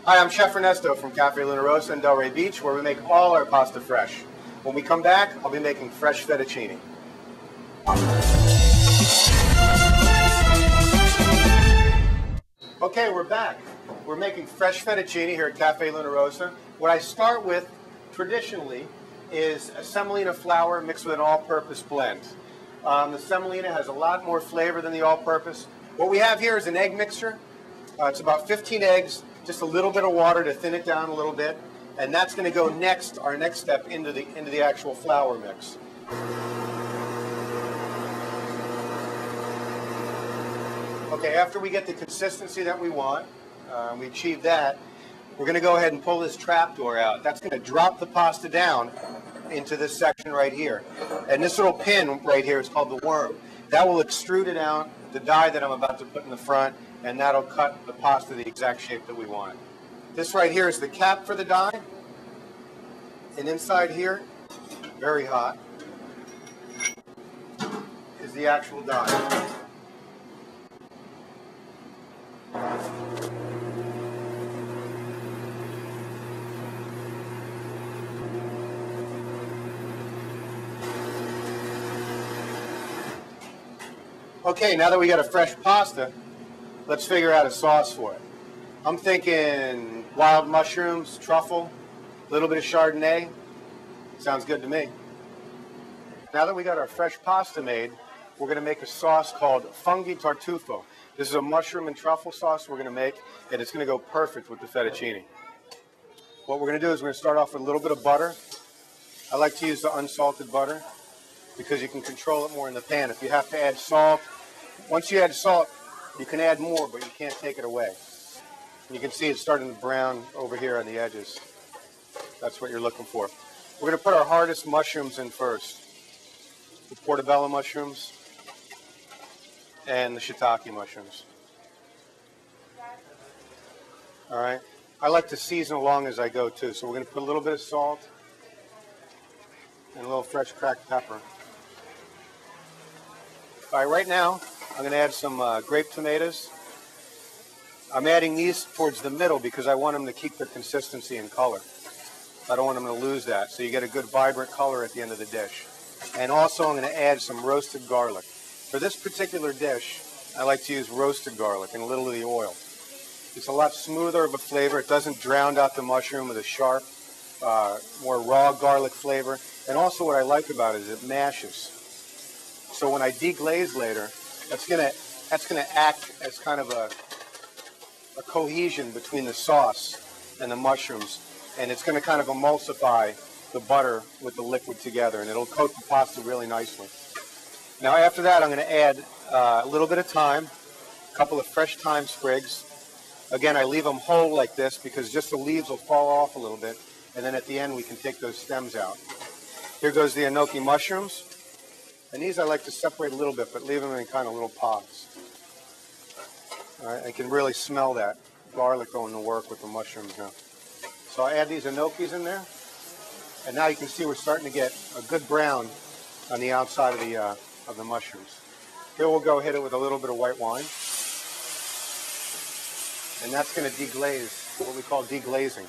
Hi, I'm Chef Ernesto from Caffe Rosa in Delray Beach, where we make all our pasta fresh. When we come back, I'll be making fresh fettuccine. Okay, we're back. We're making fresh fettuccine here at Caffe Rosa. What I start with, traditionally, is a semolina flour mixed with an all-purpose blend. The semolina has a lot more flavor than the all-purpose. What we have here is an egg mixture. It's about 15 eggs, just a little bit of water to thin it down a little bit, and that's going to go next, our next step, into the actual flour mix. Okay, after we get the consistency that we want, we achieve that, we're going to go ahead and pull this trapdoor out. That's going to drop the pasta down into this section right here. And this little pin right here is called the worm. That will extrude it out, the die that I'm about to put in the front, and that'll cut the pasta the exact shape that we want. This right here is the cap for the die. And inside here, very hot, is the actual die. Okay, now that we got a fresh pasta, let's figure out a sauce for it. I'm thinking wild mushrooms, truffle, a little bit of Chardonnay. Sounds good to me. Now that we got our fresh pasta made, we're going to make a sauce called fungi tartufo. This is a mushroom and truffle sauce we're going to make, and it's going to go perfect with the fettuccine. What we're going to do is we're going to start off with a little bit of butter. I like to use the unsalted butter because you can control it more in the pan. If you have to add salt, once you add salt, you can add more, but you can't take it away. And you can see it's starting to brown over here on the edges. That's what you're looking for. We're going to put our hardest mushrooms in first. The portobello mushrooms and the shiitake mushrooms. All right. I like to season along as I go too. So we're going to put a little bit of salt and a little fresh cracked pepper. All right, right now I'm going to add some grape tomatoes. I'm adding these towards the middle because I want them to keep their consistency and color. I don't want them to lose that, so you get a good vibrant color at the end of the dish. And also I'm going to add some roasted garlic. For this particular dish, I like to use roasted garlic and a little of the oil. It's a lot smoother of a flavor. It doesn't drown out the mushroom with a sharp, more raw garlic flavor. And also what I like about it is it mashes. So when I deglaze later, that's gonna act as kind of a cohesion between the sauce and the mushrooms, and it's gonna kind of emulsify the butter with the liquid together, and it'll coat the pasta really nicely. Now after that, I'm gonna add a little bit of thyme, a couple of fresh thyme sprigs. Again, I leave them whole like this because just the leaves will fall off a little bit, and then at the end we can take those stems out. Here goes the enoki mushrooms. And these I like to separate a little bit, but leave them in kind of little pods. All right, I can really smell that garlic going to work with the mushrooms now. So I add these enokis in there, and now you can see we're starting to get a good brown on the outside of the mushrooms. Here we'll go hit it with a little bit of white wine, and that's going to deglaze, what we call deglazing.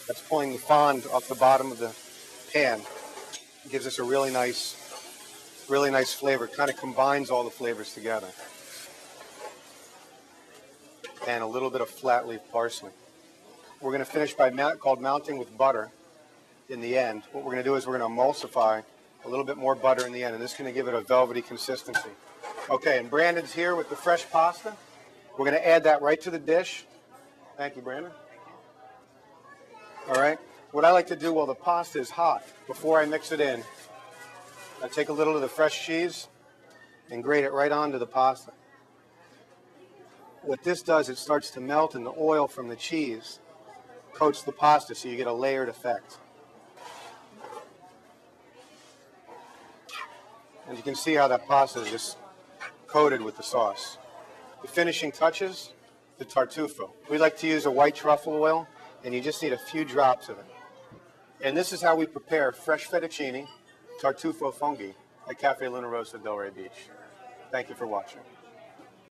That's pulling the fond off the bottom of the pan. It gives us a really nice flavor. It kind of combines all the flavors together. And a little bit of flat leaf parsley. We're going to finish by mounting with butter in the end. What we're going to do is we're going to emulsify a little bit more butter in the end, and this is going to give it a velvety consistency. Okay, and Brandon's here with the fresh pasta. We're going to add that right to the dish. Thank you, Brandon. All right. What I like to do while the pasta is hot, before I mix it in, I take a little of the fresh cheese and grate it right onto the pasta. What this does, it starts to melt, and the oil from the cheese coats the pasta, so you get a layered effect. And you can see how that pasta is just coated with the sauce. The finishing touches, the tartufo. We like to use a white truffle oil, and you just need a few drops of it. And this is how we prepare fresh fettuccine tartufo fungi at Caffe Rosa, Delray Beach. Thank you for watching.